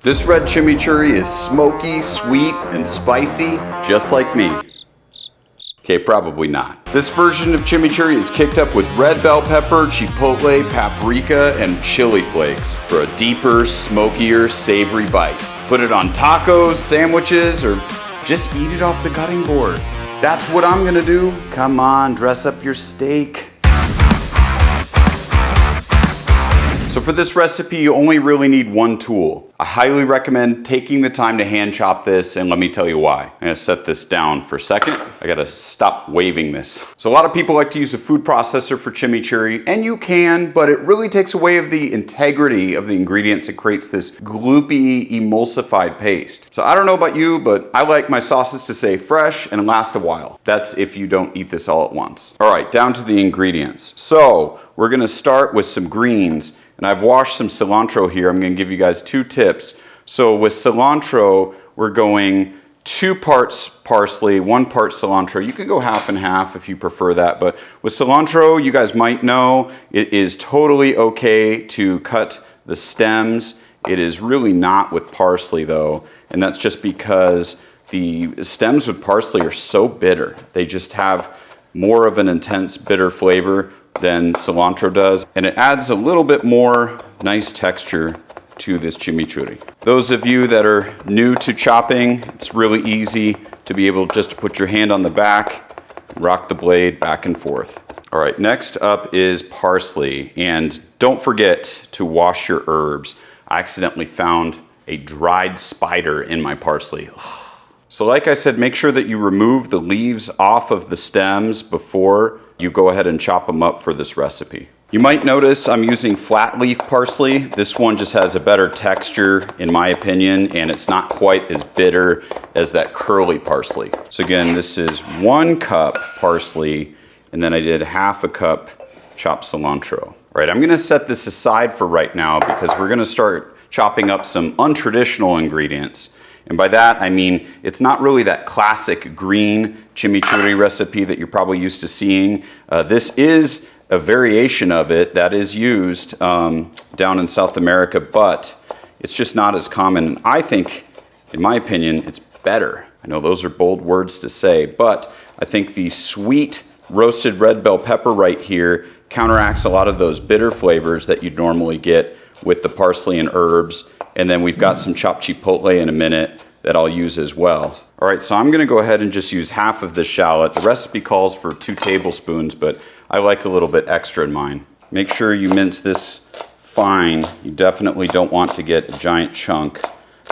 This red chimichurri is smoky, sweet, and spicy, just like me. Okay, probably not. This version of chimichurri is kicked up with red bell pepper, chipotle, paprika, and chili flakes for a deeper, smokier, savory bite. Put it on tacos, sandwiches, or just eat it off the cutting board. That's what I'm gonna do. Come on, dress up your steak. So for this recipe, you only really need one tool. I highly recommend taking the time to hand chop this, and let me tell you why. I'm gonna set this down for a second. I gotta stop waving this. So a lot of people like to use a food processor for chimichurri, and you can, but it really takes away of the integrity of the ingredients. It creates this gloopy, emulsified paste. So I don't know about you, but I like my sauces to stay fresh and last a while. That's if you don't eat this all at once. All right, down to the ingredients. So we're gonna start with some greens. And I've washed some cilantro here. I'm gonna give you guys 2 tips. So with cilantro, we're going 2 parts parsley, 1 part cilantro. You can go half and half if you prefer that. But with cilantro, you guys might know, it is totally okay to cut the stems. It is really not with parsley though. And that's just because the stems with parsley are so bitter. They just have more of an intense bitter flavor than cilantro does, and it adds a little bit more nice texture to this chimichurri. Those of you that are new to chopping, it's really easy to be able just to put your hand on the back, rock the blade back and forth. All right, next up is parsley, and don't forget to wash your herbs. I accidentally found a dried spider in my parsley. So like I said, make sure that you remove the leaves off of the stems before you go ahead and chop them up for this recipe. You might notice I'm using flat leaf parsley. This one just has a better texture in my opinion, and it's not quite as bitter as that curly parsley. So again, this is 1 cup parsley, and then I did half a cup chopped cilantro. All right, I'm gonna set this aside for right now because we're gonna start chopping up some untraditional ingredients. And by that, I mean, it's not really that classic green chimichurri recipe that you're probably used to seeing. This is a variation of it that is used down in South America, but it's just not as common. And I think, in my opinion, it's better. I know those are bold words to say, but I think the sweet roasted red bell pepper right here counteracts a lot of those bitter flavors that you'd normally get with the parsley and herbs. And then we've got some chopped chipotle in a minute that I'll use as well. All right, so I'm gonna go ahead and just use half of this shallot. The recipe calls for 2 tablespoons, but I like a little bit extra in mine. Make sure you mince this fine. You definitely don't want to get a giant chunk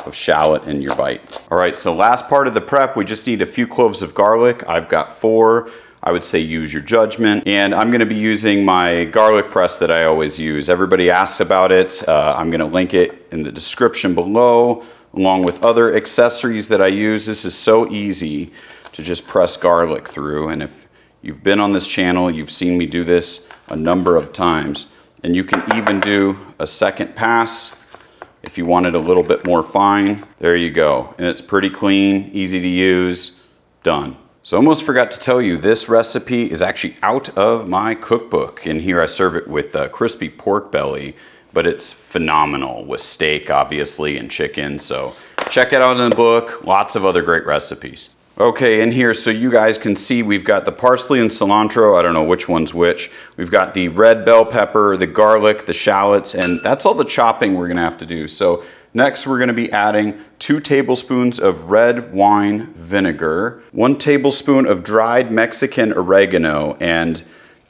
of shallot in your bite. All right, so last part of the prep, we just need a few cloves of garlic. I've got 4. I would say use your judgment. And I'm gonna be using my garlic press that I always use. Everybody asks about it. I'm gonna link it in the description below, along with other accessories that I use. This is so easy to just press garlic through. And if you've been on this channel, you've seen me do this a number of times. And you can even do a second pass if you want it a little bit more fine. There you go. And it's pretty clean, easy to use, done. So I almost forgot to tell you, this recipe is actually out of my cookbook. In here I serve it with crispy pork belly, but it's phenomenal with steak, obviously, and chicken. So check it out in the book, lots of other great recipes. Okay, in here, so you guys can see we've got the parsley and cilantro. I don't know which one's which. We've got the red bell pepper, the garlic, the shallots, and that's all the chopping we're gonna have to do. So next, we're gonna be adding 2 tablespoons of red wine vinegar, 1 tablespoon of dried Mexican oregano, and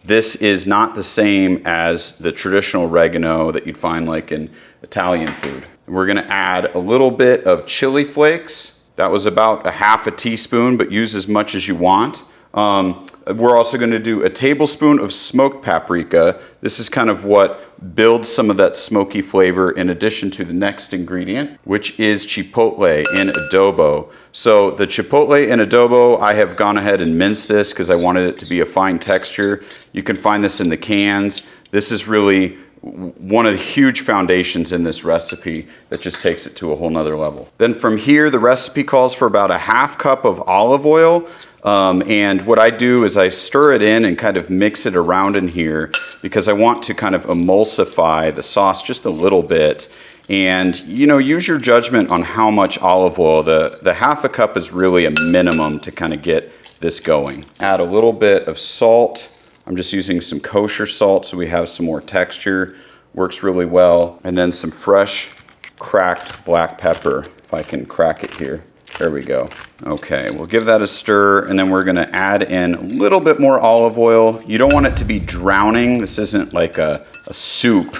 this is not the same as the traditional oregano that you'd find like in Italian food. We're gonna add a little bit of chili flakes. That was about a half a teaspoon, but use as much as you want. We're also gonna do a tablespoon of smoked paprika. This is kind of what builds some of that smoky flavor in addition to the next ingredient, which is chipotle in adobo. So the chipotle in adobo, I have gone ahead and minced this because I wanted it to be a fine texture. You can find this in the cans. This is really one of the huge foundations in this recipe that just takes it to a whole nother level. Then from here, the recipe calls for about a half cup of olive oil. And what I do is I stir it in and kind of mix it around in here because I want to kind of emulsify the sauce just a little bit. And you know, use your judgment on how much olive oil. The half a cup is really a minimum to kind of get this going. Add a little bit of salt. I'm just using some kosher salt so we have some more texture. Works really well. And then some fresh cracked black pepper, if I can crack it here. There we go. Okay, we'll give that a stir, and then we're gonna add in a little bit more olive oil. You don't want it to be drowning. This isn't like a soup,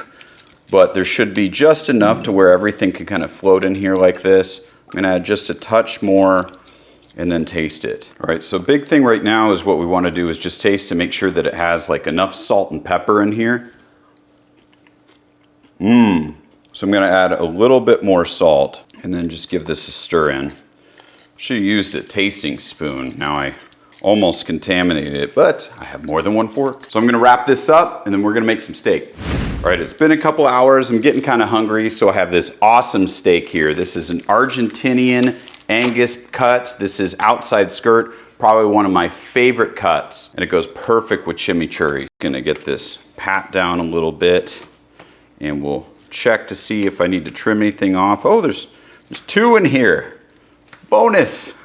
but there should be just enough to where everything can kind of float in here like this. I'm gonna add just a touch more and then taste it. All right, so big thing right now is what we wanna do is just taste to make sure that it has like enough salt and pepper in here. So I'm gonna add a little bit more salt and then just give this a stir in. Should have used a tasting spoon. Now I almost contaminated it, but I have more than one fork. So I'm gonna wrap this up and then we're gonna make some steak. All right, it's been a couple hours. I'm getting kind of hungry, so I have this awesome steak here. This is an Argentinian Angus cut. This is outside skirt, probably one of my favorite cuts, and it goes perfect with chimichurri. Gonna get this pat down a little bit, and we'll check to see if I need to trim anything off. Oh, there's 2 in here. Bonus.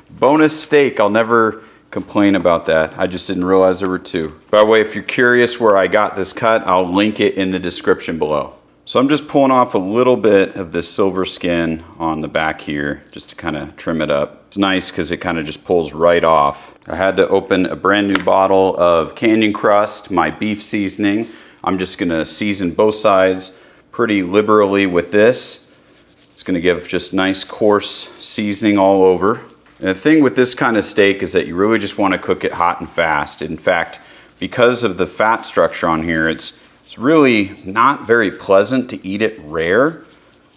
Bonus steak. I'll never complain about that. I just didn't realize there were 2. By the way, if you're curious where I got this cut, I'll link it in the description below. So I'm just pulling off a little bit of this silver skin on the back here just to kind of trim it up. It's nice because it kind of just pulls right off. I had to open a brand new bottle of Canyon Crust, my beef seasoning. I'm just gonna season both sides pretty liberally with this. It's gonna give just nice coarse seasoning all over. And the thing with this kind of steak is that you really just wanna cook it hot and fast. In fact, because of the fat structure on here, it's really not very pleasant to eat it rare.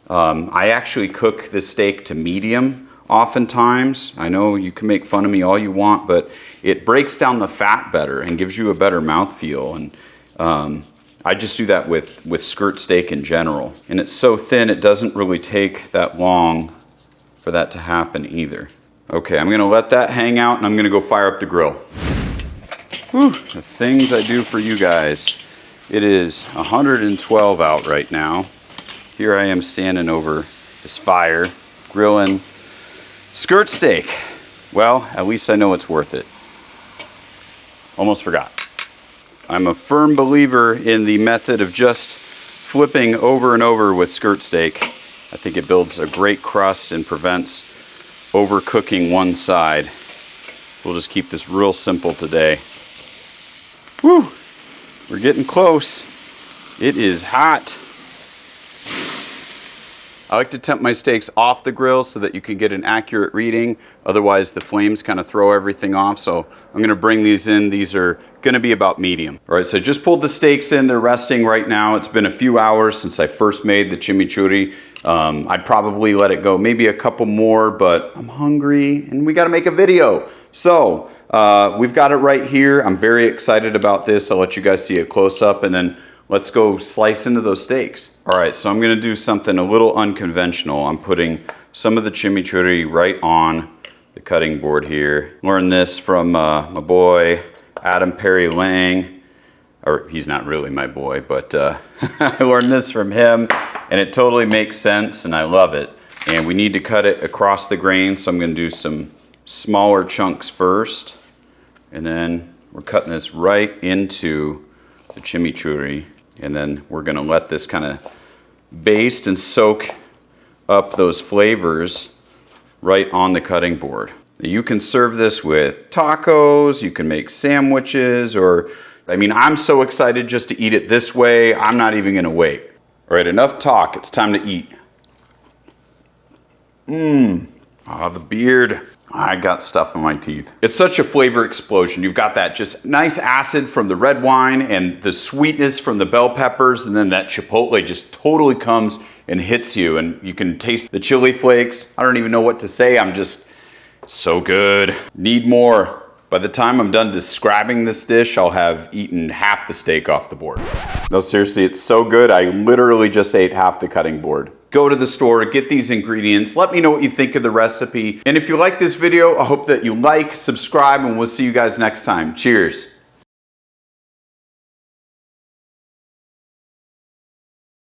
I actually cook this steak to medium oftentimes. I know you can make fun of me all you want, but it breaks down the fat better and gives you a better mouthfeel. And I just do that with skirt steak in general. And it's so thin, it doesn't really take that long for that to happen either. Okay, I'm gonna let that hang out and I'm gonna go fire up the grill. Whew, the things I do for you guys. It is 112 out right now. Here I am standing over this fire, grilling skirt steak. Well, at least I know it's worth it. Almost forgot. I'm a firm believer in the method of just flipping over and over with skirt steak. I think it builds a great crust and prevents overcooking one side. We'll just keep this real simple today. Whew, we're getting close. It is hot. I like to temp my steaks off the grill so that you can get an accurate reading. Otherwise, the flames kind of throw everything off. So I'm gonna bring these in. These are gonna be about medium. All right, so I just pulled the steaks in. They're resting right now. It's been a few hours since I first made the chimichurri. I'd probably let it go maybe a couple more, but I'm hungry and we gotta make a video. So we've got it right here. I'm very excited about this. I'll let you guys see a close up and then let's go slice into those steaks. All right, so I'm gonna do something a little unconventional. I'm putting some of the chimichurri right on the cutting board here. Learned this from my boy, Adam Perry Lang. Or he's not really my boy, but I learned this from him and it totally makes sense and I love it. And we need to cut it across the grain, so I'm gonna do some smaller chunks first. And then we're cutting this right into the chimichurri. And then we're gonna let this kind of baste and soak up those flavors right on the cutting board. You can serve this with tacos, you can make sandwiches, or, I mean, I'm so excited just to eat it this way, I'm not even gonna wait. All right, enough talk, it's time to eat. Ah, the beard. I got stuff in my teeth. It's such a flavor explosion. You've got that just nice acid from the red wine and the sweetness from the bell peppers, and then that chipotle just totally comes and hits you, and you can taste the chili flakes. I don't even know what to say. I'm just so good. Need more. By the time I'm done describing this dish, I'll have eaten half the steak off the board. No, seriously, it's so good. I literally just ate half the cutting board. Go to the store, get these ingredients. Let me know what you think of the recipe. And if you like this video, I hope that you like, subscribe, and we'll see you guys next time. Cheers.